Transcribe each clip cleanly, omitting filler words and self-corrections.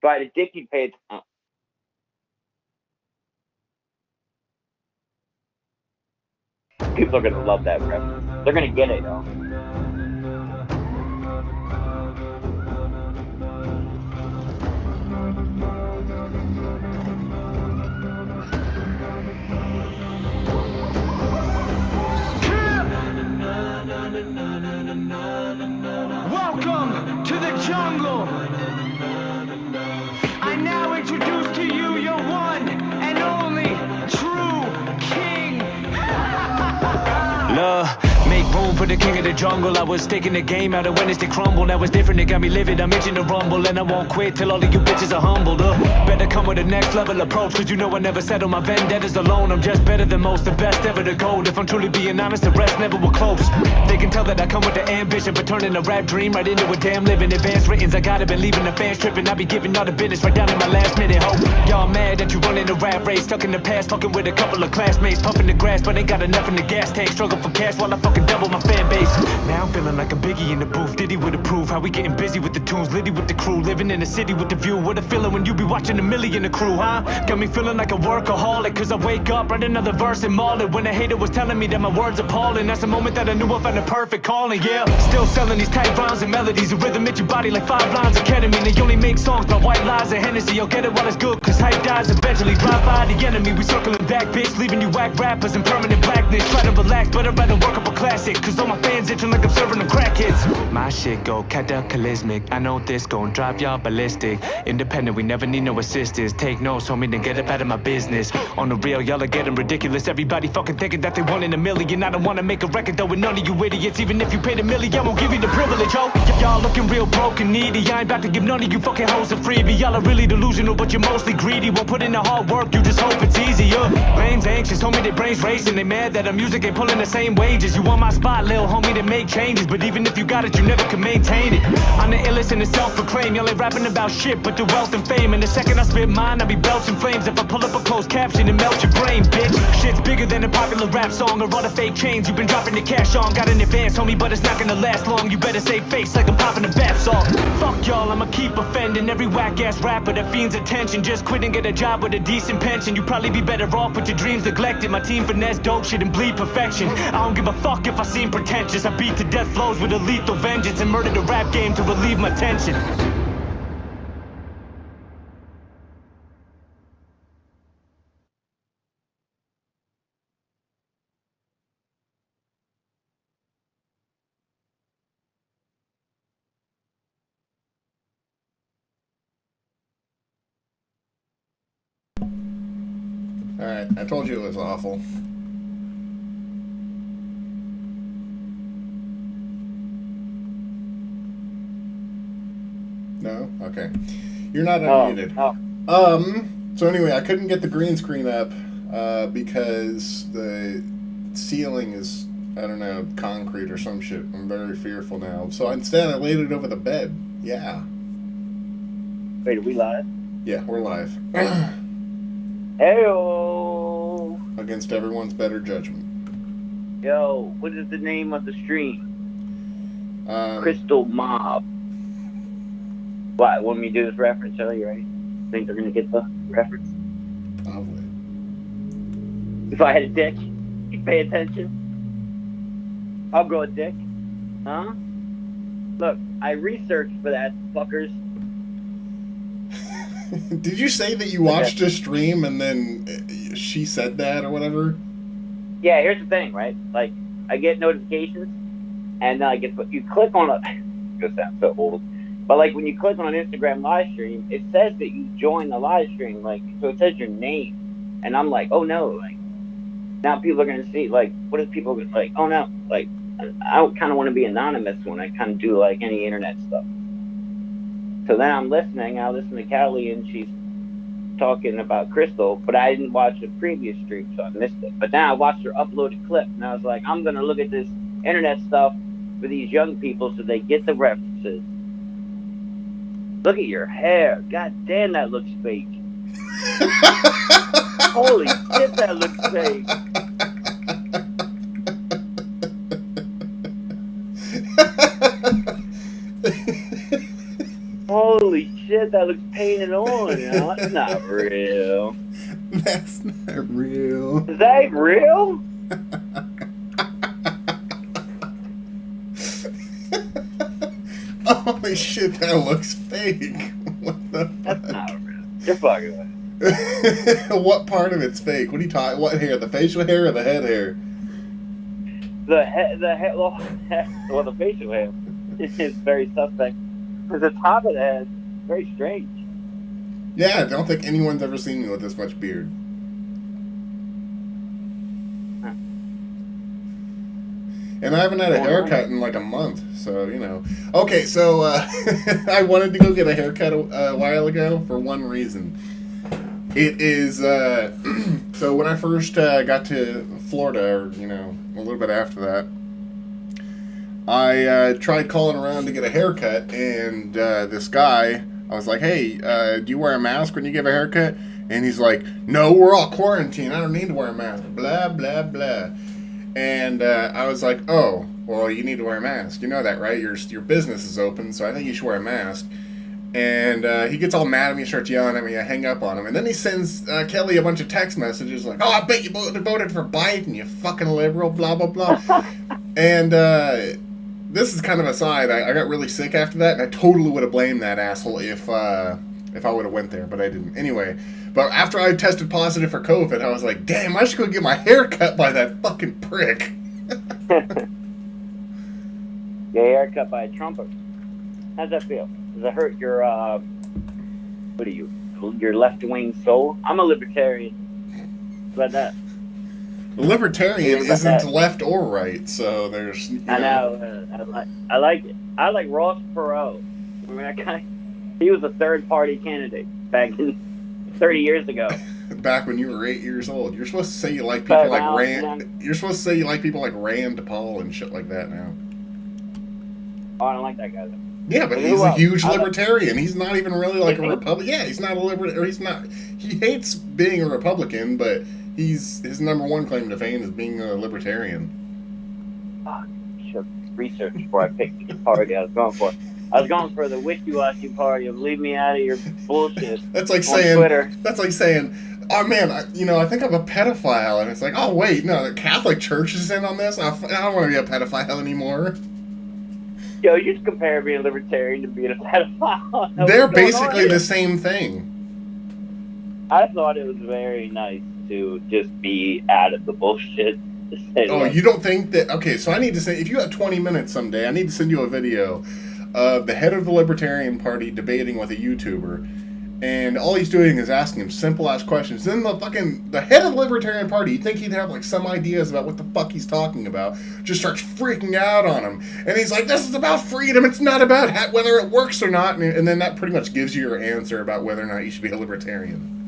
By the dick you paid. People are gonna love that reference. They're gonna get it, yo. Welcome to the jungle. I now introduce to you your one and only true king. Love, make room for the king of the jungle. I was taking the game out of when they crumble. Now it's different, it got me livid. I'm itching to rumble, and I won't quit till all of you bitches are humbled. Better come with a next level approach, cause you know I never settle my vendettas alone. I'm just better than most, the best ever to gold. If I'm truly being honest, the rest never were close. They can tell that I come with the ambition for turning a rap dream right into a damn living. Advanced writtens, I gotta been leaving the fans tripping. I be giving all the business right down to my last minute. Hope y'all mad that you running a rap race, stuck in the past, fucking with a couple of classmates, puffing the grass, but ain't got enough in the gas tank. Struggle for cash while I fucking double my fan base. Now I'm feeling like a Biggie in the booth. Diddy would approve how we getting busy with the tunes, Liddy with the crew, living in the city with the view. What a feeling when you be watching a million the crew, huh? Got me feeling like a workaholic, cause I wake up, write another verse and maul it. When a hater was telling me that my words appalling, that's the moment that I knew I found the perfect calling. Yeah, still selling these tight rhymes and melodies, a rhythm hit your body like 5 lines of ketamine. They only make songs about white lies and Hennessy. You'll get it while it's good, cause hype dies eventually. Drive by the enemy, we circling back, bitch, leaving you whack rappers in permanent blackness. Try to relax, but I'd rather work up a classic, cause all my fans itching like I'm serving them crack hits. My shit go cataclysmic, I know this gon' drive y'all ballistic. Independent, we never need no assistance. Take notes, homie, then get up out of my business. On the real, y'all are getting ridiculous. Everybody fucking thinking that they one in a million. I don't wanna make a record though with none of you idiots. Even if you paid a million, I won't give you the privilege, ho. Y'all looking real broke and needy. I ain't about to give none of you fucking hoes a freebie. Y'all are really delusional, but you're mostly greedy. Won't put in the hard work, you just hope it's easier. Lane's anxious, homie, their brains racing. They mad that our music ain't pulling the same wages. You want my spot, lil homie, to make changes. But even if you got it, you never can maintain it. I'm the illest in the self-proclaim. Y'all ain't rapping about shit but the wealth and fame. And the second I spit mine, I be belching flames. If I pull up a closed caption and melt your brain, bitch. Shit's bigger than a popular rap song or all the fake chains you've been dropping the cash on. Got an advance, homie, but it's not gonna last long. You better save face like I'm popping a bath salt. Fuck y'all, I'ma keep offending every whack-ass rapper that fiends attention. Just quit and get a job with a decent pension. You probably be better off with your dreams neglected. My team finesse dope shit and bleed perfection. I don't give a fuck if I seem pretentious. I beat to death flows with a lethal vengeance and murder the rap game to relieve my tension. Alright, I told you it was awful. No? Okay. You're not unmuted. So anyway, I couldn't get the green screen up because the ceiling is, I don't know, concrete or some shit. I'm very fearful now. So instead, I laid it over the bed. Yeah. Wait, are we live? Yeah, we're live. Heyo! Against everyone's better judgment. Yo, what is the name of the stream? Crystal Mob. What, want me to do this reference? Oh, you ready? Think they're gonna get the reference? Probably. If I had a dick, you'd pay attention? I'll grow a dick. Huh? Look, I researched for that, fuckers. Did you say that you watched a stream and then she said that or whatever? Yeah, here's the thing, right? Like, I get notifications, and then I get, you click on a, it's gonna sound so old, but like when you click on an Instagram live stream, it says that you joined the live stream, like, so it says your name, and I'm like, oh no, like, now people are gonna see, like, what is people, like, oh no, like, I kind of want to be anonymous when I kind of do, like, any internet stuff. So then I'm listening, I listen to Callie, and she's talking about Crystal, but I didn't watch the previous stream, so I missed it. But then I watched her uploaded clip, and I was like, I'm gonna look at this internet stuff for these young people so they get the references. Look at your hair. God damn, that looks fake. Holy shit, that looks fake. Holy shit. shit, that looks painted on. You know, it's not real. That's not real. Is that real? Holy shit, that looks fake. What the fuck? That's not real. You're fucking with me. What part of it's fake? What are you talking? What hair? The facial hair or the head hair? The head, well, the facial hair is very suspect. The top of the head, very strange. Yeah, I don't think anyone's ever seen me with this much beard. And I haven't had a haircut in like a month, so, you know. Okay, so I wanted to go get a haircut a while ago for one reason. It is, so when I first got to Florida, or, you know, a little bit after that, I tried calling around to get a haircut, and this guy, I was like, hey, do you wear a mask when you give a haircut? And he's like, no, we're all quarantined. I don't need to wear a mask. Blah, blah, blah. And I was like, oh, well, you need to wear a mask. You know that, right? Your business is open, so I think you should wear a mask. And he gets all mad at me, starts yelling at me. I hang up on him. And then he sends Kelly a bunch of text messages like, oh, I bet you voted for Biden, you fucking liberal, blah, blah, blah. And this is kind of a side. I got really sick after that, and I totally would have blamed that asshole if I would have went there, but I didn't. Anyway, but after I tested positive for COVID, I was like, damn, I should go get my hair cut by that fucking prick. Your hair cut by a trumper. How's that feel? Does it hurt your, what are you, your left-wing soul? I'm a libertarian. How about that? Libertarian isn't left or right, so there's... I know. I like it. I like Ross Perot. I mean, that guy, he was a third-party candidate back in 30 years ago. Back when you were 8 years old. You're supposed to say you like people like Rand... You're supposed to say you like people like Rand Paul and shit like that now. Oh, I don't like that guy, though. Yeah, but he's a huge libertarian. He's not even really like a Republican. Yeah, he's not a libertarian. He's not... He hates being a Republican, but... his number one claim to fame is being a libertarian. Oh, should research before I picked the party I was going for. I was going for the wishy-washy party of leave me out of your bullshit. That's like saying Twitter. That's like saying, oh man, I think I'm a pedophile, and it's like, oh wait, no, the Catholic Church is in on this. I don't want to be a pedophile anymore. Yo, you just compare being a libertarian to being a pedophile. They're basically the same thing. I thought it was very nice to just be out of the bullshit. Oh, you don't think that... Okay, so I need to say, if you have 20 minutes someday, I need to send you a video of the head of the Libertarian Party debating with a YouTuber, and all he's doing is asking him simple-ass questions. Then the head of the Libertarian Party, you'd think he'd have, like, some ideas about what the fuck he's talking about, just starts freaking out on him. And he's like, this is about freedom, it's not about whether it works or not, and then that pretty much gives you your answer about whether or not you should be a libertarian.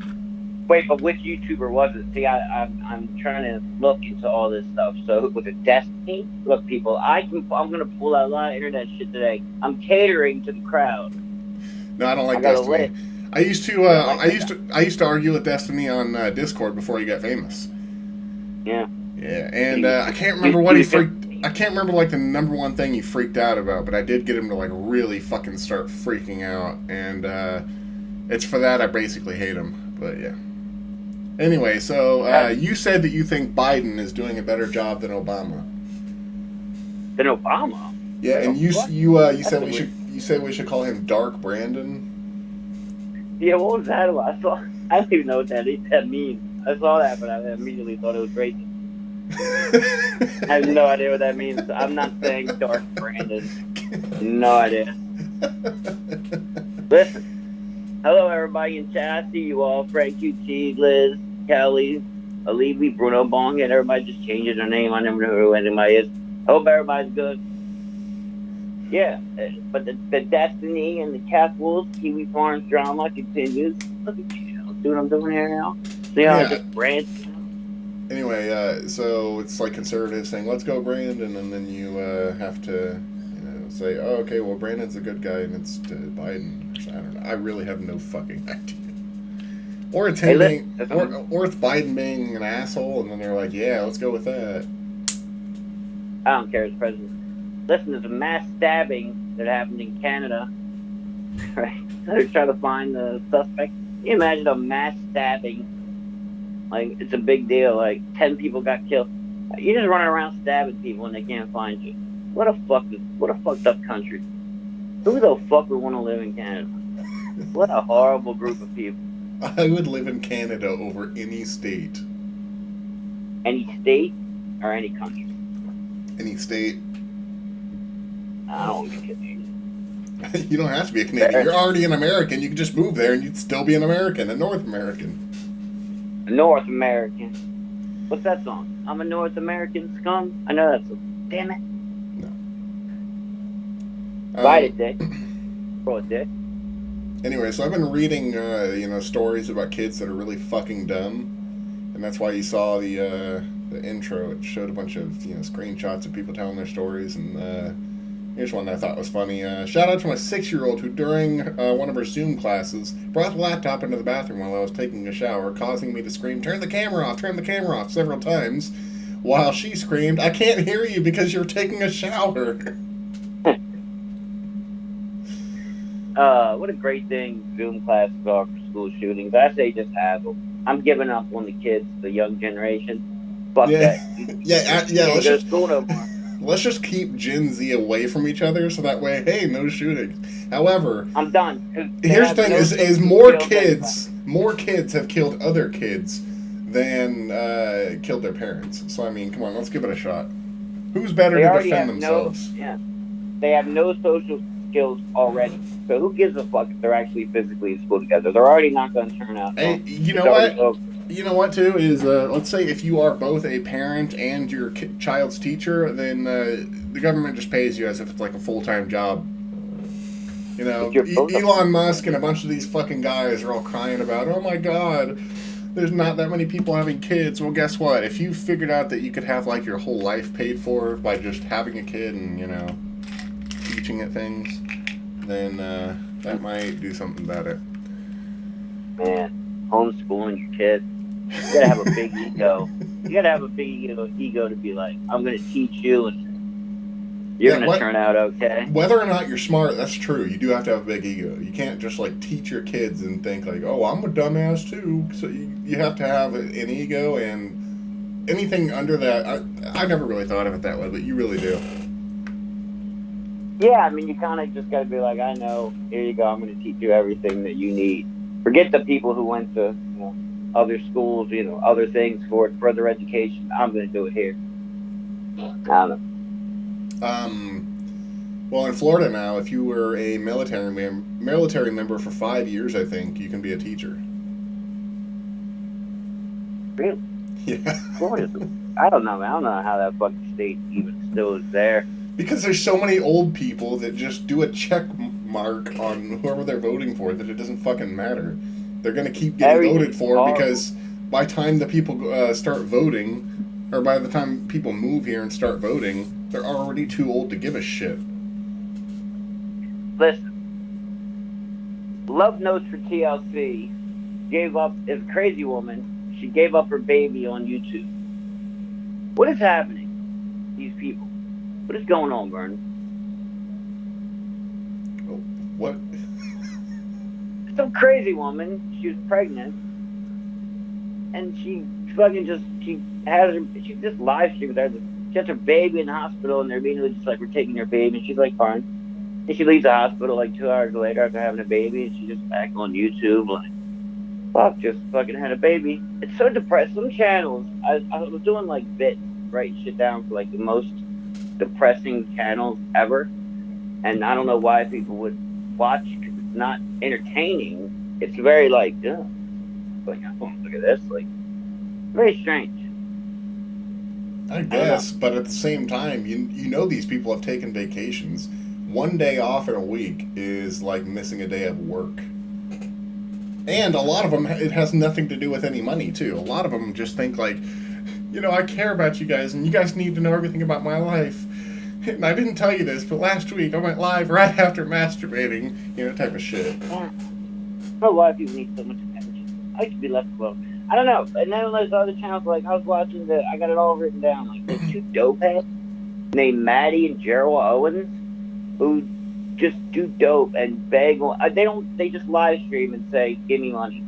Wait, but which YouTuber was it? See, I'm trying to look into all this stuff. So, was it Destiny? Look, people, I'm gonna pull out a lot of internet shit today. I'm catering to the crowd. No, I don't like Destiny. I used to argue with Destiny on Discord before he got famous. Yeah. Yeah, and I can't remember what he freaked. I can't remember like the number one thing he freaked out about, but I did get him to like really fucking start freaking out, and it's for that I basically hate him. But yeah. Anyway, so you said that you think Biden is doing a better job than Obama. Than Obama? Yeah, and you said we should call him Dark Brandon. Yeah, what was that about? I don't even know what that means. I saw that, but I immediately thought it was racist. I have no idea what that means. I'm not saying Dark Brandon. No idea. Listen. Hello, everybody in chat. I see you all. Frank, QT, Liz, Kelly, Alivi, Bruno Bong, and everybody just changes their name. I never know who anybody is. Hope everybody's good. Yeah, but the Destiny and the Cat Wolves, Kiwi Farms drama continues. Look at you. See what I'm doing here now? See how I just branched? Anyway, so it's like conservatives saying, let's go, Brandon, and then you have to say, oh, okay, well, Brandon's a good guy, and it's Biden. I don't know. I really have no fucking idea. Or it's him or it's Biden being an asshole, and then they're like, yeah, let's go with that. I don't care as president. Listen, there's a mass stabbing that happened in Canada. Right? They're trying to find the suspect. Can you imagine a mass stabbing? Like, it's a big deal. Like, 10 people got killed. You're just running around stabbing people and they can't find you. What a fucked up country. Who the fuck would want to live in Canada? What a horrible group of people. I would live in Canada over any state. Any state or any country? Any state. I don't want to be Canadian. You don't have to be a Canadian. You're already an American. You could just move there and you'd still be an American, a North American. A North American. What's that song? I'm a North American scum? I know that song. Damn it. No. Bite it, dick. Bro, dick. Anyway, so I've been reading, stories about kids that are really fucking dumb. And that's why you saw the intro. It showed a bunch of, screenshots of people telling their stories. And here's one that I thought was funny. Shout out to my 6-year-old who, during one of her Zoom classes, brought the laptop into the bathroom while I was taking a shower, causing me to scream, turn the camera off, several times, while she screamed, I can't hear you because you're taking a shower. What a great thing Zoom classes are for school shootings. I say just have them. I'm giving up on the kids, the young generation. Fuck that. Let's just keep Gen Z away from each other so that way, hey, no shootings. However, I'm done. Here's the thing: is more kids have killed other kids than killed their parents. So I mean, come on, let's give it a shot. Who's better to defend themselves? They have no social skills already. So who gives a fuck if they're actually physically in school together? They're already not going to turn out. Hey, you know what? You know what, too, is let's say if you are both a parent and your child's teacher, then the government just pays you as if it's like a full-time job. Elon Musk and a bunch of these fucking guys are all crying about, oh my god, there's not that many people having kids. Well, guess what? If you figured out that you could have like your whole life paid for by just having a kid and, teaching it things, then that might do something about it. Man, homeschooling your kids. You gotta have a big ego. You gotta have a big ego to be like, I'm gonna teach you and you're gonna turn out okay. Whether or not you're smart, that's true. You do have to have a big ego. You can't just like teach your kids and think like, oh, I'm a dumbass too. So you have to have an ego, and anything under that, I never really thought of it that way, but you really do. Yeah, I mean, you kind of just gotta be like, I know, here you go, I'm gonna teach you everything that you need. Forget the people who went to other schools, other things for further education. I'm going to do it here. I don't know. Well, in Florida now, if you were a military member for 5 years, I think, you can be a teacher. Really? Yeah. Florida, I don't know, man. I don't know how that fucking state even still is there. Because there's so many old people that just do a check mark on whoever they're voting for that it doesn't fucking matter. They're going to keep getting voted for because by the time the people start voting, or by the time people move here and start voting, they're already too old to give a shit. Listen, Love Notes for TLC is a crazy woman. She gave up her baby on YouTube. What is happening? These people. What is going on, Vernon? Oh, what? Some crazy woman. She was pregnant, and she just live streamed her. She has her baby in the hospital, and they're immediately just like, we're taking your baby, and she's like, fine. And she leaves the hospital like 2 hours later after having a baby, and she's just back on YouTube like, fuck, just fucking had a baby. It's so depressing. Some channels, I was doing like bits, writing shit down for like the most depressing channels ever, and I don't know why people would watch, because it's not entertaining. It's very like, oh, look at this, like, very strange. I guess, but at the same time, you know these people have taken vacations. 1 day off in a week is like missing a day of work. And a lot of them, it has nothing to do with any money, too. A lot of them just think like, I care about you guys, and you guys need to know everything about my life. And I didn't tell you this, but last week I went live right after masturbating, type of shit. Yeah. I don't know why people need so much attention. I like to be left alone. I don't know. And then there's other channels, like, I was watching I got it all written down, like, the two dopeheads named Maddie and Gerald Owens, who just do dope and beg. They just live stream and say, "Give me money.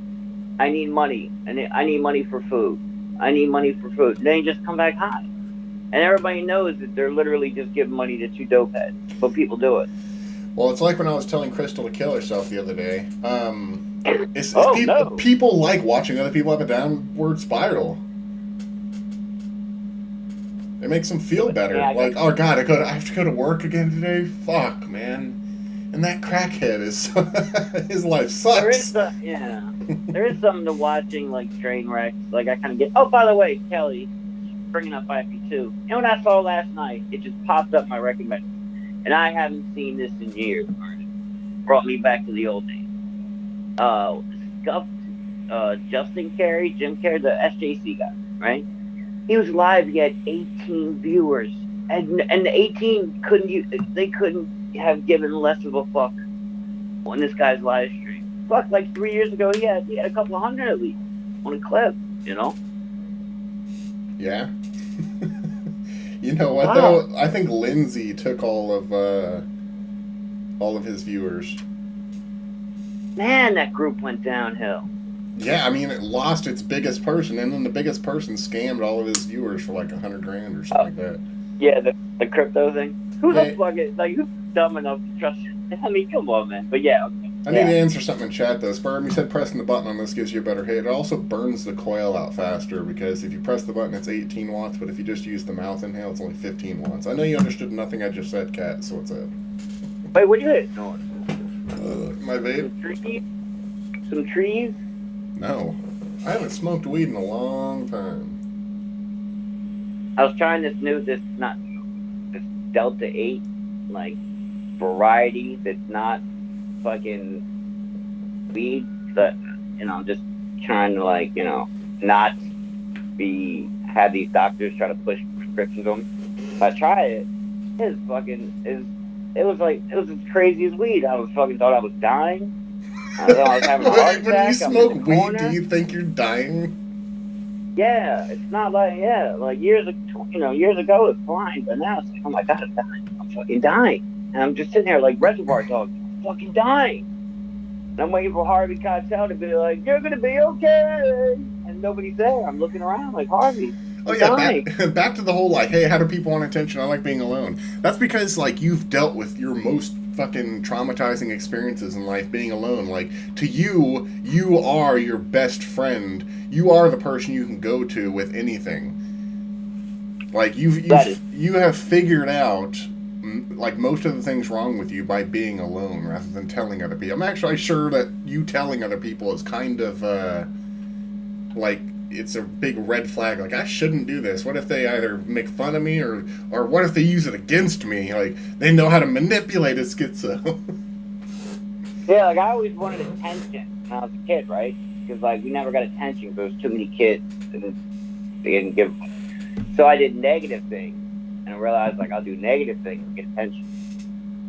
I need money, and I need money for food. I need money for food." And then you just come back high, and everybody knows that they're literally just giving money to two dope heads, but people do it. Well, it's like when I was telling Crystal to kill herself the other day. No. People like watching other people have a downward spiral. It makes them feel better. Yeah, like, oh God, I have to go to work again today. Fuck, man. And that crackhead is his life sucks. There is something to watching like train wrecks. Like I kind of get. Oh, by the way, Kelly, bringing up IP2. You know what I saw last night? It just popped up my recommendation, and I haven't seen this in years. Brought me back to the old days. Scuffed, Justin Carey, Jim Carrey, the SJC guy, right? He was live. He had 18 viewers, and the 18 they couldn't have given less of a fuck on this guy's live stream. Fuck, like 3 years ago, he had a couple of hundred at least on a clip, you know? Yeah. You know what though? I think Lindsay took all of his viewers. Man, that group went downhill. Yeah, I mean, it lost its biggest person, and then the biggest person scammed all of his viewers for like $100,000 or something like that. Yeah, the crypto thing. Who's who's dumb enough to trust you? I mean, come on, man. But yeah, okay. I need to answer something in chat though. Sperm, you said pressing the button on this gives you a better hit. It also burns the coil out faster because if you press the button, it's 18 watts, but if you just use the mouth inhale, it's only 15 watts. I know you understood nothing I just said, Kat. So what's up? Wait, what are you hitting on? My vape. Some trees? No, I haven't smoked weed in a long time. I was trying this Delta 8 like variety that's not fucking weed, but I'm just trying to not have these doctors try to push prescriptions on me. If I try it, it was as crazy as weed. I was fucking thought I was dying. I thought I was having a heart attack. When you smoke weed, do you think you're dying? Yeah, it's not like years ago it's fine, but now it's like, oh my God, I'm dying. I'm fucking dying. And I'm just sitting there like Reservoir Dogs, fucking dying. And I'm waiting for Harvey Keitel to be like, "You're gonna be okay," and nobody's there. I'm looking around like, Harvey. Oh yeah, back to the whole hey, how do people want attention? I like being alone. That's because you've dealt with your most fucking traumatizing experiences in life being alone. To you are your best friend. You are the person you can go to with anything. You have figured out most of the things wrong with you by being alone rather than telling other people. I'm actually sure that you telling other people is kind of it's a big red flag. I shouldn't do this. What if they either make fun of me or what if they use it against me? They know how to manipulate a schizo. Yeah, I always wanted attention when I was a kid, right? Because we never got attention because there was too many kids and they didn't give. So I did negative things and I realized I'll do negative things to get attention.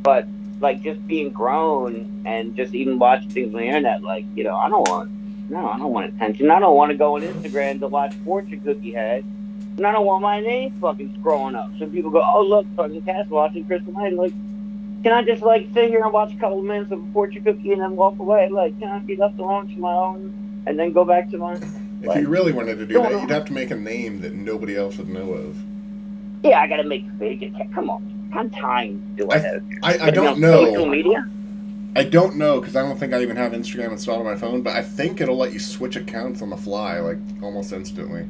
But just being grown and just even watching things on the internet, I don't want attention. I don't want to go on Instagram to watch Fortune Cookie Head. And I don't want my name fucking scrolling up. So people go, "Oh, look, fucking Cass watching Crystal Knight." Can I just sit here and watch a couple of minutes of a Fortune Cookie and then walk away? Can I be left alone to my own and then go back to my... If you really wanted to do that, you'd have to make a name that nobody else would know of. Yeah, I gotta make a fake. Come on. What time do I have? I don't know. Social media? I don't know, because I don't think I even have Instagram installed on my phone, but I think it'll let you switch accounts on the fly, almost instantly.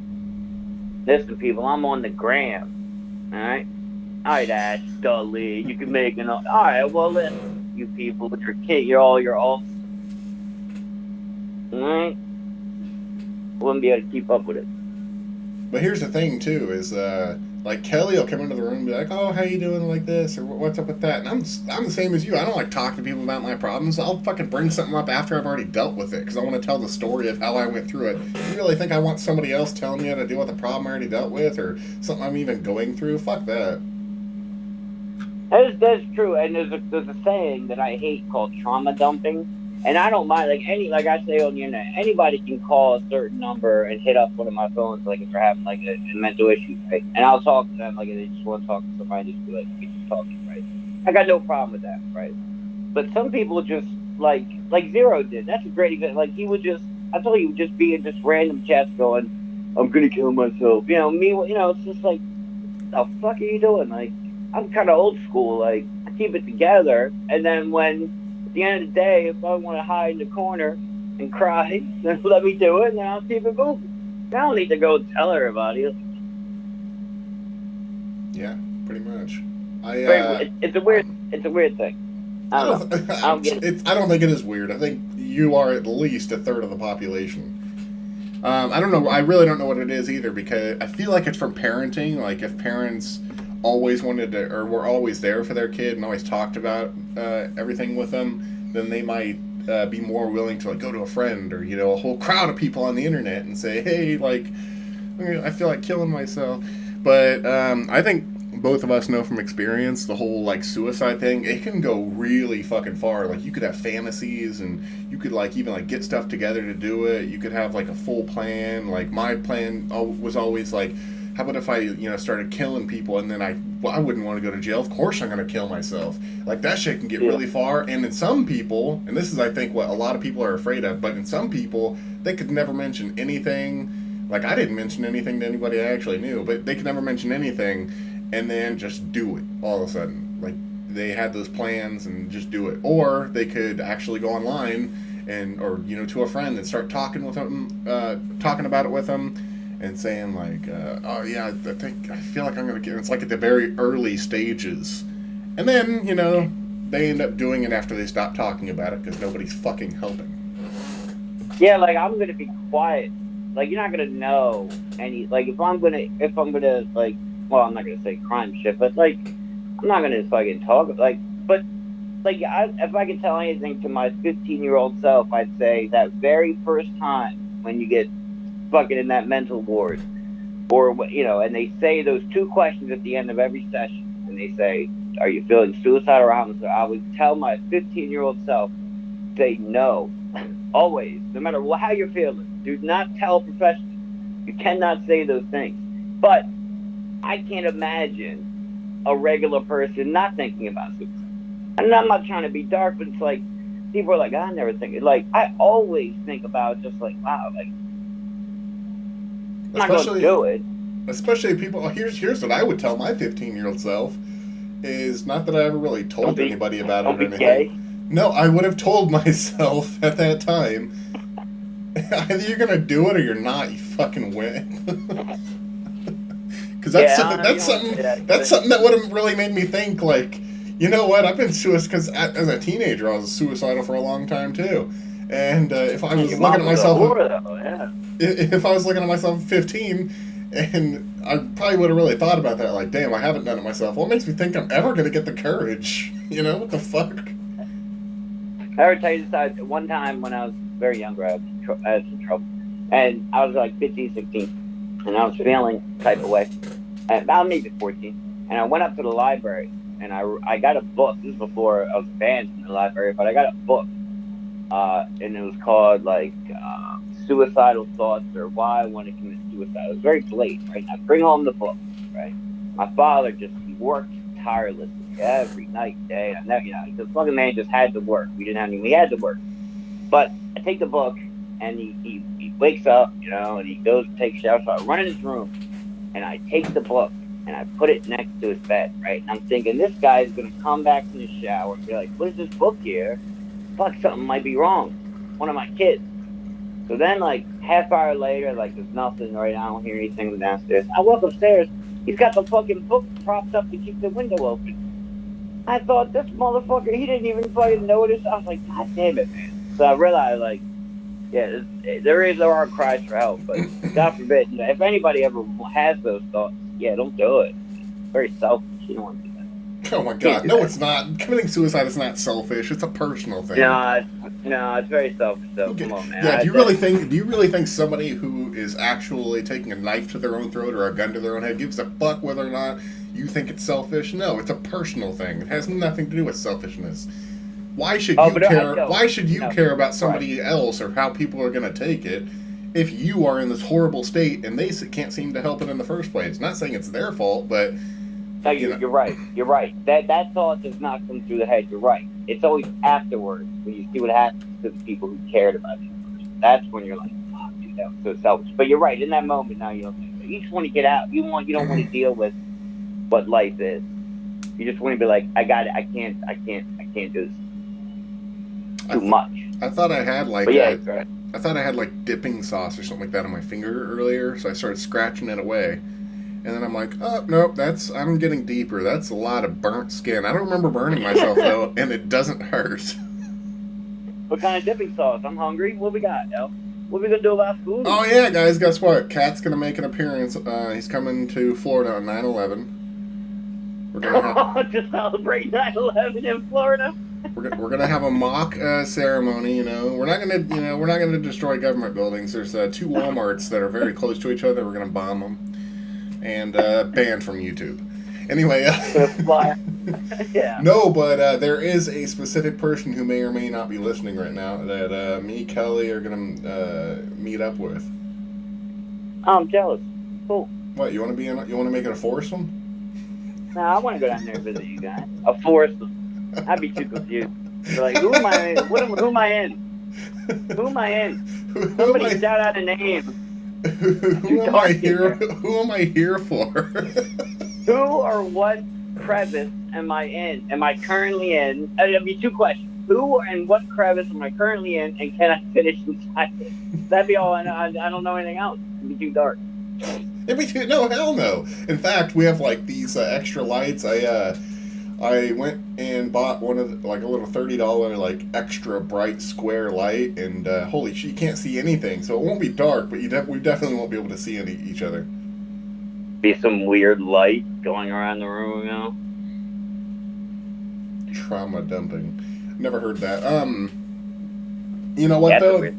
Listen, people, I'm on the gram, alright? Alright, Ash, Dudley, you can make an... Alright, well, listen, you people with your kid, you're all... Alright? Wouldn't be able to keep up with it. But here's the thing, too, is, Kelly will come into the room and be like, "Oh, how you doing like this?" or "What's up with that?" And I'm the same as you. I don't like talking to people about my problems. I'll fucking bring something up after I've already dealt with it because I want to tell the story of how I went through it. You really think I want somebody else telling me how to deal with a problem I already dealt with or something I'm even going through? Fuck that. That's true. And there's a saying that I hate called trauma dumping. And I don't mind, like I say on the internet, anybody can call a certain number and hit up one of my phones, if they're having, a mental issue, right? And I'll talk to them, if they just want to talk to somebody, just be like, "We just talking," right? I got no problem with that, right? But some people just like Zero did. That's a great example. Like he would just, I thought he would just be in just random chats going, "I'm gonna kill myself." You know me. You know, it's just like, what the fuck are you doing? Like, I'm kind of old school. Like, I keep it together, and then when at the end of the day, if I want to hide in the corner and cry, then let me do it, and then I'll keep it moving. I don't need to go tell everybody. Yeah, pretty much. It's a weird thing. I don't know. I don't get it. I don't think it is weird. I think you are at least a third of the population. I don't know. I really don't know what it is either, because I feel like it's from parenting. Like if parents always wanted to, or were always there for their kid and always talked about everything with them, then they might be more willing to like go to a friend or a whole crowd of people on the internet and say, hey, like I feel like killing myself. But I think both of us know from experience the whole like suicide thing, it can go really fucking far. Like you could have fantasies and you could like even like get stuff together to do it. You could have like a full plan. Like my plan was always like, how about if I started killing people and then I wouldn't want to go to jail. Of course I'm going to kill myself. Like that shit can get really far. And in some people, and this is I think what a lot of people are afraid of, but in some people they could never mention anything. Like I didn't mention anything to anybody I actually knew, but they could never mention anything and then just do it all of a sudden. Like they had those plans and just do it. Or they could actually go online and or to a friend and start talking with them, talking about it with them and saying like, oh yeah, I feel like I'm gonna get. It's like at the very early stages, and then they end up doing it after they stop talking about it because nobody's fucking helping. Yeah, like I'm gonna be quiet. Like you're not gonna know any. Like if I'm gonna like. Well, I'm not gonna say crime shit, but like, I'm not gonna fucking talk like. But like, if I could tell anything to my 15-year-old self, I'd say that very first time when you get fucking in that mental ward, or and they say those two questions at the end of every session, and they say, "Are you feeling suicidal or homicidal?" I would tell my 15-year-old self, say no, always, no matter how you're feeling. Do not tell a professional. You cannot say those things, but. I can't imagine a regular person not thinking about suicide. And I'm not trying to be dark, but it's like people are like, I never think. Like I always think about just like, wow, like I'm not going to do it. Especially people. Here's what I would tell my 15-year-old self is not that I ever really told anybody about it or anything. Gay. No, I would have told myself at that time. Either you're gonna do it or you're not. You fucking win. Because that's something that would have really made me think like, you know what? I've been suicidal because as a teenager I was suicidal for a long time too, and if I was looking at myself, if I was looking at myself at 15, and I probably would have really thought about that. Like, damn, I haven't done it myself. What makes me think I'm ever gonna get the courage? What the fuck? I ever tell you this? One time when I was very younger, I had some trouble, and I was like 15, 16. And I was feeling type of way. About maybe 14. And I went up to the library and I got a book. This was before I was banned from the library, but I got a book. And it was called like Suicidal Thoughts or Why I Want to Commit Suicide. It was very blatant, right? I bring home the book, right? My father he worked tirelessly every night, day. I never, the fucking man just had to work. We didn't have any, we had to work. But I take the book and he wakes up, and he goes to take a shower. So I run in his room, and I take the book, and I put it next to his bed, right? And I'm thinking, this guy is going to come back from the shower and be like, what is this book here? Fuck, something might be wrong. One of my kids. So then, like, half hour later, like, there's nothing, right? I don't hear anything downstairs. I walk upstairs. He's got the fucking book propped up to keep the window open. I thought, this motherfucker, he didn't even fucking notice. I was like, God damn it, man. So I realized, like, yeah, there are cries for help, but God forbid, if anybody ever has those thoughts, don't do it. It's very selfish. You don't want to do that. Oh my God, no, it's not. Committing suicide is not selfish. It's a personal thing. No, it's very selfish. Though. Okay. Come on, man. Yeah, do you really think somebody who is actually taking a knife to their own throat or a gun to their own head gives a fuck whether or not you think it's selfish? No, it's a personal thing. It has nothing to do with selfishness. Why should you care? Why should you care about somebody else or how people are going to take it if you are in this horrible state and they can't seem to help it in the first place? Not saying it's their fault, but you're right. You're right. That thought does not come through the head. You're right. It's always afterwards when you see what happens to the people who cared about you first. That's when you're like, oh, dude, that was so selfish. But you're right. In that moment, now you just want to get out. You don't want to deal with what life is. You just want to be like, I got it. I can't do this. Too much. I thought I had like right. I thought I had like dipping sauce or something like that on my finger earlier, so I started scratching it away. And then I'm like, oh, nope, I'm getting deeper. That's a lot of burnt skin. I don't remember burning myself, though, and it doesn't hurt. What kind of dipping sauce? I'm hungry. What we got, El? What we going to do about food? Oh, yeah, guys, guess what? Cat's going to make an appearance. He's coming to Florida on 9/11. We're gonna to celebrate 9/11 in Florida? We're gonna have a mock ceremony. You know, we're not gonna destroy government buildings. There's 2 WalMarts that are very close to each other. We're gonna bomb them and ban from YouTube. Anyway, yeah. No, but there is a specific person who may or may not be listening right now that me, Kelly, are gonna meet up with. I'm jealous. Cool. What, you want to make it a foursome? No, I want to go down there and visit you guys. A foursome. I'd be too confused. Be like, who am I? Who am I in? Who am I in? Somebody shout out a name. Who am I here? Who am I here for? Who or what crevice am I in? Am I currently in? It'd be 2 questions. Who and what crevice am I currently in, and can I finish inside it? That'd be all. I don't know anything else. It'd be too dark. No, hell no. In fact, we have like these extra lights. I went and bought one of like a little $30 like extra bright square light, and holy shit, you can't see anything. So it won't be dark, but we definitely won't be able to see each other. Be some weird light going around the room, you know. Trauma dumping. Never heard that. You know what That's though? Weird.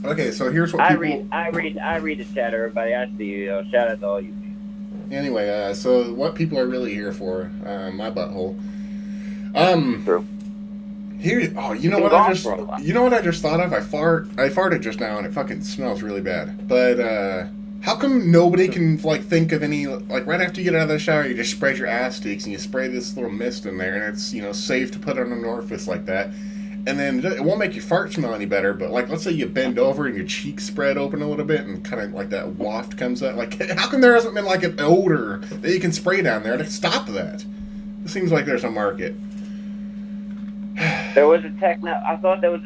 Okay, so here's what I read the chat, everybody. I see you. Shout out to all you. Anyway, so what people are really here for? My butthole. True. Here. Oh, you know what I just thought of? I farted just now, and it fucking smells really bad. But how come nobody can like think of any like right after you get out of the shower, you just spread your ass cheeks and you spray this little mist in there, and it's safe to put on an orifice like that. And then it won't make your fart smell any better, but like let's say you bend over and your cheeks spread open a little bit and kind of like that waft comes out. Like how come there hasn't been like an odor that you can spray down there to stop that? It seems like there's a market. There was I thought there was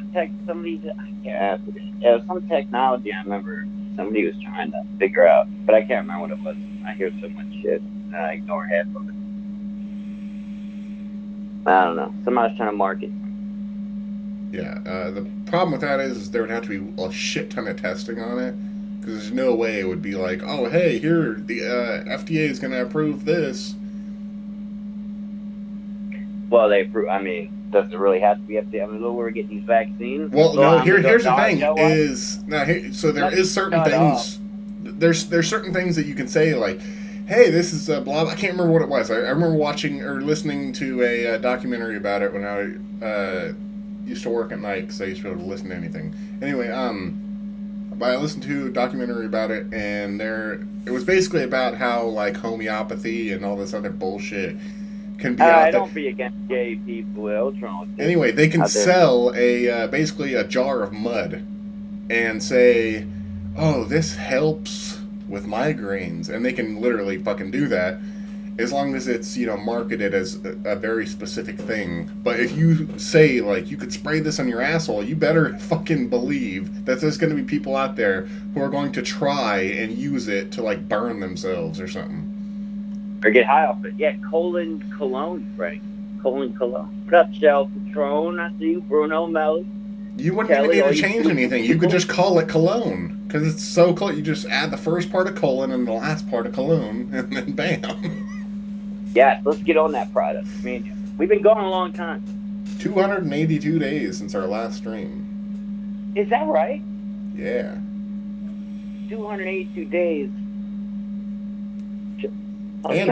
somebody. There was some technology I remember somebody was trying to figure out, but I can't remember what it was. I hear so much shit and I ignore half of it. I don't know. Somebody was trying to market. Yeah, the problem with that is there would have to be a shit ton of testing on it, because there's no way it would be like, oh, hey, here, the FDA is going to approve this. Well, they approve, I mean, does it really have to be FDA? I mean, look, we're getting these vaccines. Well, no, here's the thing, so there is certain things, there's certain things that you can say, like, hey, this is blah, I can't remember what it was. I remember watching or listening to a documentary about it when I used to work at night, because I used to be able to listen to anything. Anyway, but I listened to a documentary about it, and it was basically about how like homeopathy and all this other bullshit can be out there. Don't be against gay people. What's wrong with you? Anyway, they can sell basically a jar of mud and say, oh, this helps with migraines, and they can literally fucking do that. As long as it's, marketed as a very specific thing. But if you say, like, you could spray this on your asshole, you better fucking believe that there's going to be people out there who are going to try and use it to, like, burn themselves or something. Or get high off it. Yeah, colon cologne, right? Colon cologne. What up, Shell Patron? I see you, Bruno Melly. You wouldn't even need to change anything. You could just call it cologne. Because it's so close. You just add the first part of colon and the last part of cologne, and then bam. Yes, let's get on that product. I mean, we've been going a long time. 282 days since our last stream. Is that right? Yeah. 282 days. And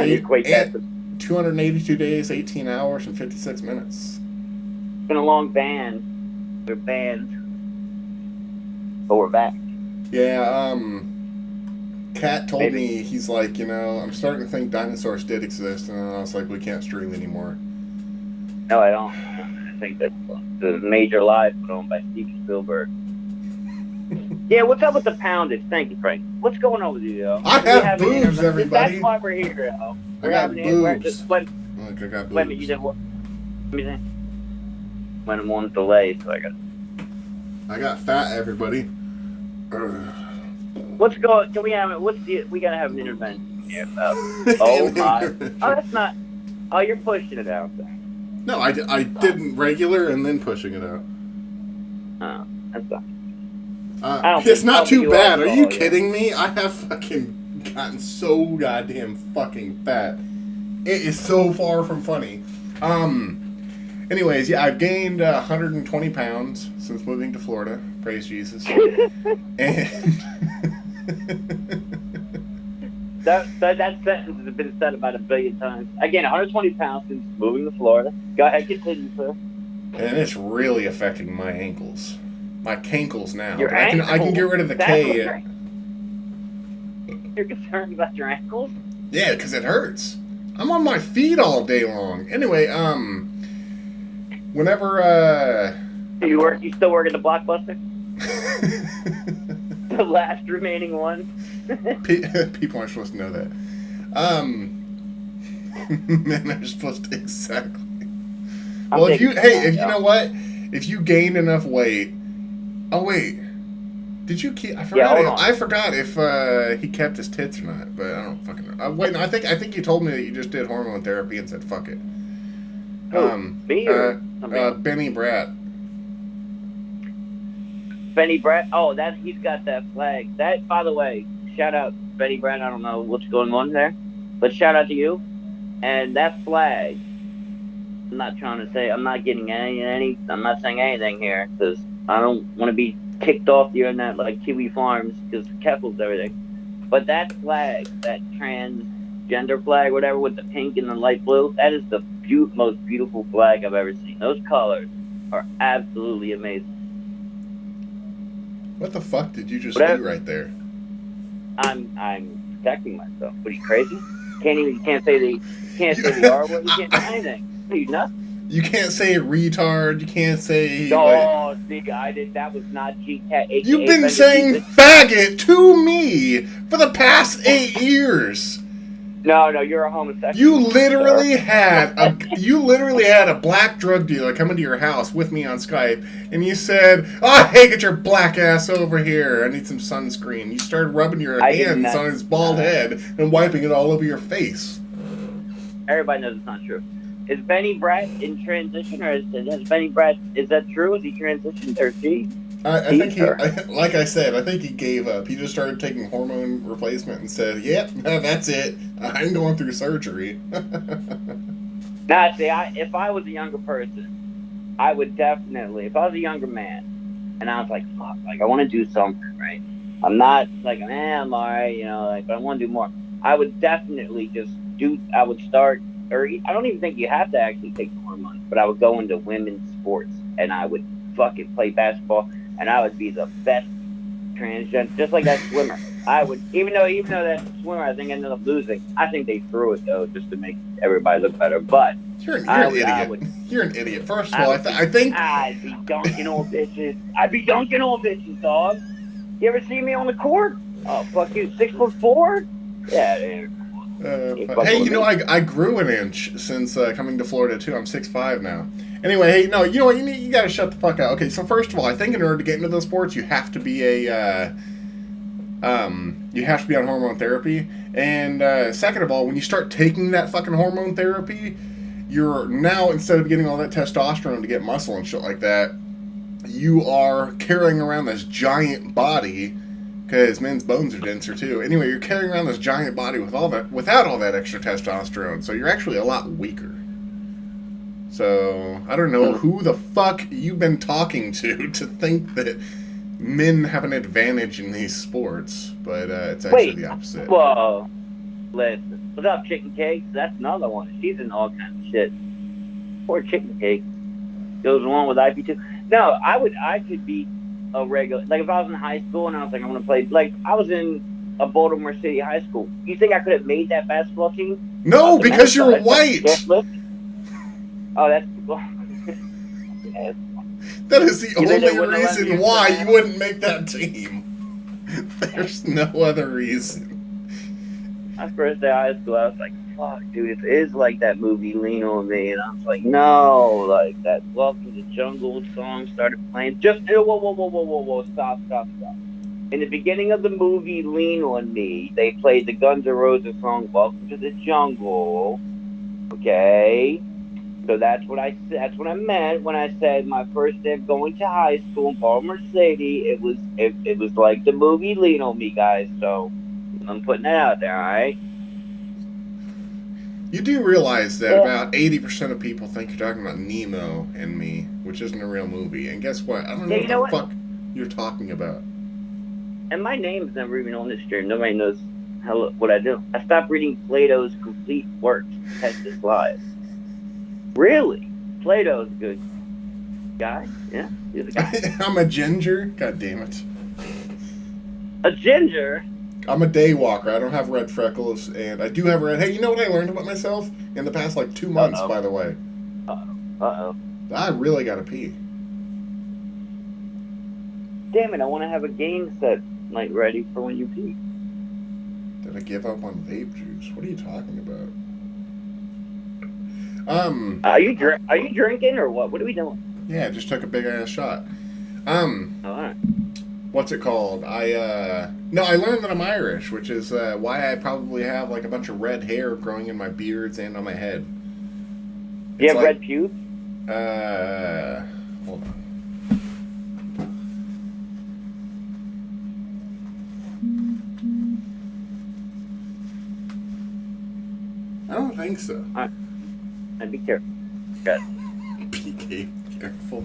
282 days, 18 hours, and 56 minutes. It's been a long ban. We're banned. But we're back. Yeah, Kat told me, he's like, I'm starting to think dinosaurs did exist, and then I was like, we can't stream anymore. No, I don't. think that's the Major Live put on by Steven Spielberg. Yeah, what's up with the poundage? Thank you, Frank. What's going on with you, though? I have boobs, everybody. That's why we're here, though. I got boobs. Look, I got boobs. Wait a minute, you did what? Let me see. When I'm on delay, so I got fat, everybody. What's going? Can we have it? We gotta have an intervention here. Oh my! Oh, that's not. Oh, you're pushing it out there. No, I didn't regular and then pushing it out. Oh, that's not. It's not too bad. Are you kidding me? I have fucking gotten so goddamn fucking fat. It is so far from funny. Anyways, yeah, I've gained 120 pounds since moving to Florida. Praise Jesus. And that sentence has been said about 1 billion times. Again, 120 pounds since moving to Florida. Go ahead, continue, sir. And it's really affecting my ankles. My cankles now. Your ankles? I can get rid of the K. You're concerned about your ankles? Yeah, because it hurts. I'm on my feet all day long. Anyway, whenever, You still work at the Blockbuster? The last remaining one? People aren't supposed to know that. Men are supposed to, exactly. Well, if you know what? If you gained enough weight, oh wait, did you keep? I forgot. Yeah, I forgot if he kept his tits or not, but I don't fucking know. Wait, no, I think you told me that you just did hormone therapy and said fuck it. Me or Benny Bratt. Benny Bratt. Oh, he's got that flag. That, by the way, shout out Benny Bratt. I don't know what's going on there, but shout out to you. And that flag. I'm not trying to say. I'm not getting any. I'm not saying anything here because I don't want to be kicked off the internet like Kiwi Farms because Keffels everything. But that flag, that transgender flag, whatever, with the pink and the light blue, that is the most beautiful flag I've ever seen. Those colors are absolutely amazing. What the fuck did you just do right there? I'm protecting myself. What, are you crazy? You can't say the R word. You can't say anything. Are you nuts? You can't say retard. You can't say. Oh, see, I did. That was not GCAT. You've been saying faggot to me for the past 8 years. No, you're a homosexual. You literally had a black drug dealer come into your house with me on Skype, and you said, "Oh, hey, get your black ass over here. I need some sunscreen." You started rubbing your hands on his bald head and wiping it all over your face. Everybody knows it's not true. Is Benny Bratt in transition, or is Benny Bratt? Is that true? Is he transitioned, or she? I think like I said, I think he gave up. He just started taking hormone replacement and said, "Yep, that's it. I'm going through surgery." Nah, see, if I was a younger person, I would definitely. If I was a younger man, and I was like, "Fuck, like I want to do something, right?" I'm not like, I'm alright, but I want to do more. I would definitely just do. I would start, or I don't even think you have to actually take the hormones, but I would go into women's sports, and I would fucking play basketball. And I would be the best transgender, just like that swimmer. I would, even though that swimmer, I think ended up losing. I think they threw it though, just to make everybody look better. But you're an idiot. You're an idiot. First of all, I think I'd be dunking on bitches. Dog. You ever see me on the court? Oh, fuck you, 6'4"? Yeah, dude. Hey, I grew an inch since coming to Florida too. I'm 6'5" now. Anyway, hey, no, you know what? You gotta shut the fuck up. Okay, so first of all, I think in order to get into those sports, you have to be on hormone therapy. And second of all, when you start taking that fucking hormone therapy, you're now, instead of getting all that testosterone to get muscle and shit like that, you are carrying around this giant body. Because men's bones are denser too. Anyway, you're carrying around this giant body without all that extra testosterone, so you're actually a lot weaker. So I don't know who the fuck you've been talking to think that men have an advantage in these sports, but it's actually the opposite. Whoa, listen, what's up, Chicken Cakes? That's another one. She's in all kinds of shit. Poor Chicken Cake goes along with IP2. No, I could be a regular, like if I was in high school and I was like, I want to play, like I was in a Baltimore City high school. You think I could have made that basketball team? No, because you're white. Oh, that's That is the only reason why you wouldn't make that team. There's no other reason. My first day of high school, I was like, fuck, dude, it is like that movie Lean On Me. And I was like, no, like that Welcome to the Jungle song started playing. Just, whoa, stop. In the beginning of the movie Lean On Me, they played the Guns N' Roses song Welcome to the Jungle. Okay? So that's what I meant when I said my first day of going to high school in Baltimore City. It was like the movie Lean On Me, guys. So I'm putting that out there, all right? You do realize that about 80% of people think you're talking about Nemo and Me, which isn't a real movie. And guess what? I don't know what the fuck you're talking about. And my name's never even on this stream. Nobody knows what I do. I stopped reading Plato's complete works to test his lives. Really? Plato's a good guy. Yeah, he's a guy. I'm a ginger? God damn it. A ginger? I'm a day walker. I don't have red freckles, and I do have red. Hey, you know what I learned about myself in the past, 2 months, by the way? Uh-oh. I really gotta pee. Damn it, I want to have a game set, ready for when you pee. Did I give up on vape juice? What are you talking about? Are you drinking or what? What are we doing? Yeah, I just took a big ass shot. All right. What's it called? I learned that I'm Irish, which is why I probably have a bunch of red hair growing in my beards and on my head. Do you have red pubes? Hold on. I don't think so. All right. And be careful. Good. Be careful.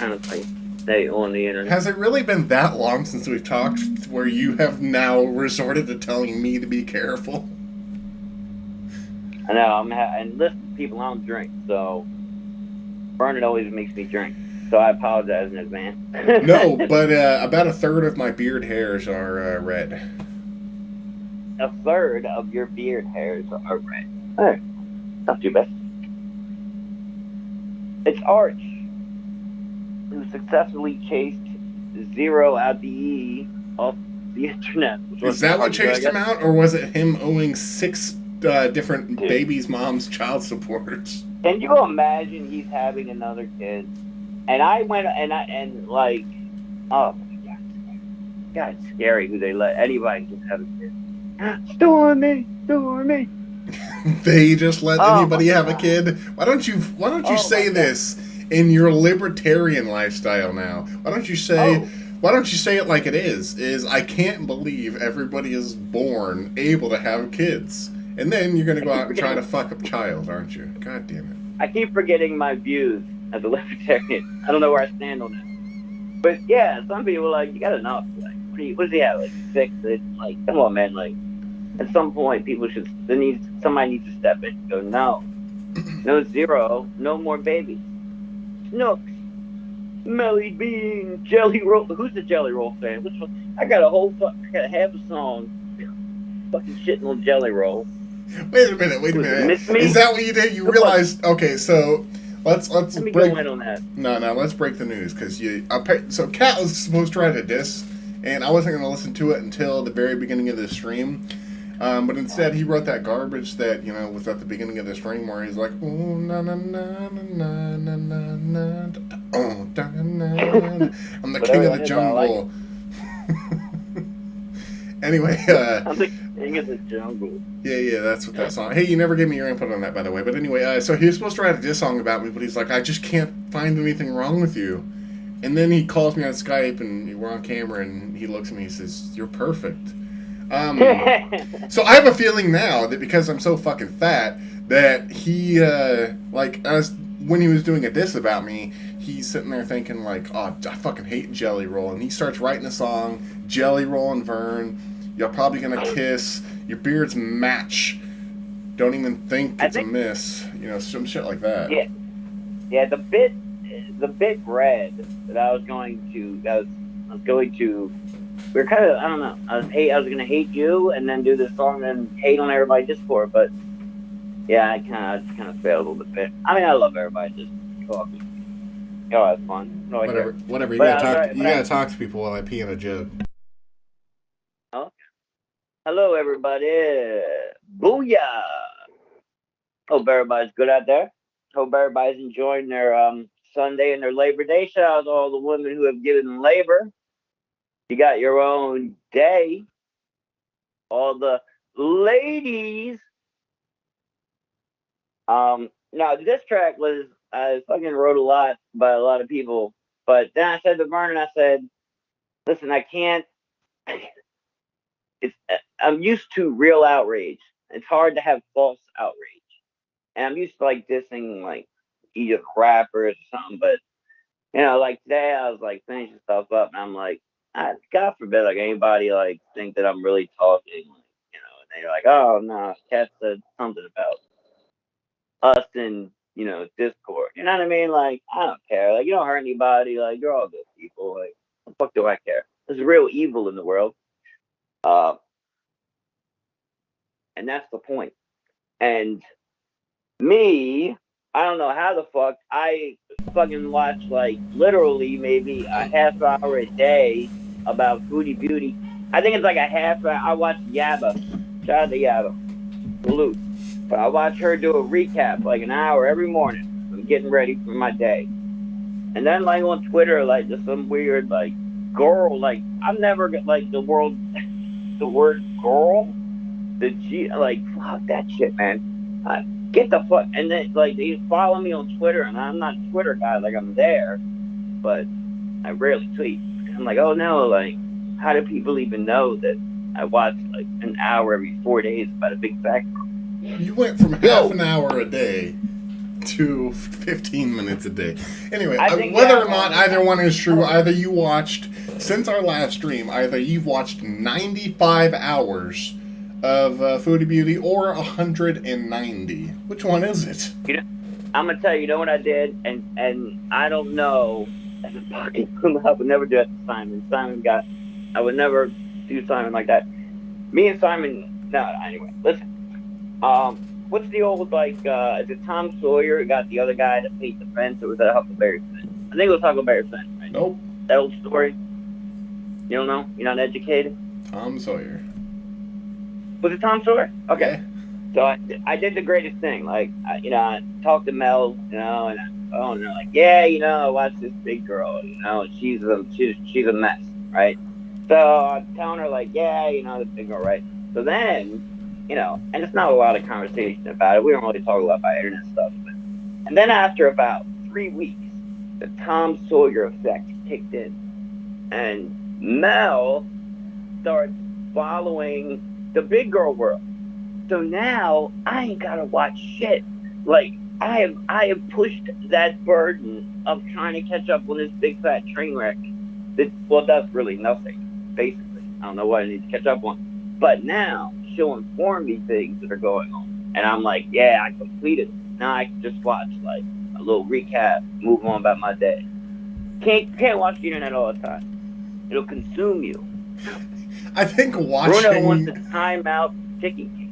Honestly, stay on the internet. Has it really been that long since we've talked where you have now resorted to telling me to be careful? I know. And listen, people, I don't drink, so burning always makes me drink. So I apologize in advance. No, but about a third of my beard hairs are red. A third of your beard hairs are red. All right. Not too bad. It's Arch, who successfully chased Zero out the E off the internet. Is that what chased him out, or was it him owing 6 different babies' mom's child support? Can you imagine he's having another kid? And I went oh my God, it's scary who they let anybody just have a kid. Stormy. They just let anybody have a kid. Why don't you say this in your libertarian lifestyle now? Why don't you say it like it is? I can't believe everybody is born able to have kids. And then you're gonna go out and try to fuck up child, aren't you? God damn it. I keep forgetting my views as a libertarian. I don't know where I stand on that. But yeah, some people are you got enough. What does he have? 6? Come on, man. At some point, somebody needs to step in and go, no, Zero, no more babies. Snooks, Melly Bean, Jelly Roll. Who's the Jelly Roll fan? Which one? I got half a song fucking shitting on Jelly Roll. Wait a minute. Is that what you did? You realized? Okay, so let's Let me break. go in on that. No, let's break the news because so Kat was supposed to write a diss, and I wasn't going to listen to it until the very beginning of the stream. But instead, he wrote that garbage that was at the beginning of the stream where he's like, "Oh na na na na na na na, oh da na na." I'm the king of the jungle. Anyway, I'm the king of the jungle. Yeah, that's what that song. Hey, you never gave me your input on that, by the way. But anyway, so he was supposed to write a diss song about me, but he's like, "I just can't find anything wrong with you." And then he calls me on Skype, and we're on camera, and he looks at me, and he says, "You're perfect." So I have a feeling now that because I'm so fucking fat that he when he was doing a diss about me, he's sitting there thinking oh, I fucking hate Jelly Roll, and he starts writing a song, Jelly Roll and Vern, you're probably gonna kiss, your beards match, don't even think it's a miss, some shit like that. Yeah, the bit red that I was going to we're kind of, I don't know. I was gonna hate you and then do this song and hate on everybody just for it, but yeah, I kind of failed a little bit. I mean, I love everybody just talking. Oh, that's fun. No, Whatever. You but gotta talk. sorry, You gotta talk to people while I pee in a jug. oh, hello, everybody. Booyah. Hope everybody's good out there. Hope everybody's enjoying their Sunday and their Labor Day. Shout out to all the women who have given labor. You got your own day. All the ladies. Now this track was I fucking wrote a lot by a lot of people, but then I said to Vernon, I said, "Listen, I can't. It's I'm used to real outrage. It's hard to have false outrage, and I'm used to like dissing like either rappers or something. But like today, I was like finishing stuff up, and I'm like, God forbid, like anybody like think that I'm really talking, and they're like, oh no, Cat said something about us in Discord. You know what I mean? Like I don't care. Like you don't hurt anybody. Like you're all good people. Like what the fuck do I care? There's real evil in the world. Uh, and that's the point. And me, I don't know how the fuck I fucking watch like literally maybe a half hour a day about Foodie Beauty. I think it's like a half hour. I watch Yabba. Shout out to Yabba. Salute. But I watch her do a recap like an hour every morning. I'm getting ready for my day. And then like on Twitter, like just some weird like girl, like I've never got like the word girl, the G, like fuck that shit, man. Get the fuck, and then like they follow me on Twitter, and I'm not a Twitter guy, like I'm there, but I rarely tweet. I'm like, oh no, like how do people even know that I watch like an hour every 4 days about a big fact? You went from half an hour a day to 15 minutes a day. Anyway, whether or not either one is true, either you watched, since our last stream, either you've watched 95 hours of Foodie Beauty or 190. Which one is it? I'm gonna tell you, what I did, and I don't know. As a fucking I would never do that to Simon. I would never do Simon like that. Me and Simon, no. Anyway, listen. What's the old like? Is it Tom Sawyer got the other guy to paint the fence, or was that Huckleberry Finn? I think it was Huckleberry Finn, right? Nope. That old story. You don't know? You're not educated. Tom Sawyer. Was it Tom Sawyer? Okay. Yeah. So I did the greatest thing. Like, I talked to Mel, and they're like, yeah, I watched this big girl, she's a mess, right? So I'm telling her like, yeah, the big girl, right? So then, and it's not a lot of conversation about it. We don't really talk a lot about internet stuff. And then after about 3 weeks, the Tom Sawyer effect kicked in, and Mel starts following the big girl world. So now I ain't gotta watch shit. Like I have pushed that burden of trying to catch up on this big fat train wreck. That's really nothing. Basically, I don't know what I need to catch up on. But now she'll inform me things that are going on, and I'm like, yeah, I completed it. Now I can just watch like a little recap, move on about my day. Can't watch the internet all the time. It'll consume you. I think watching. Bruno wants to time out ticking.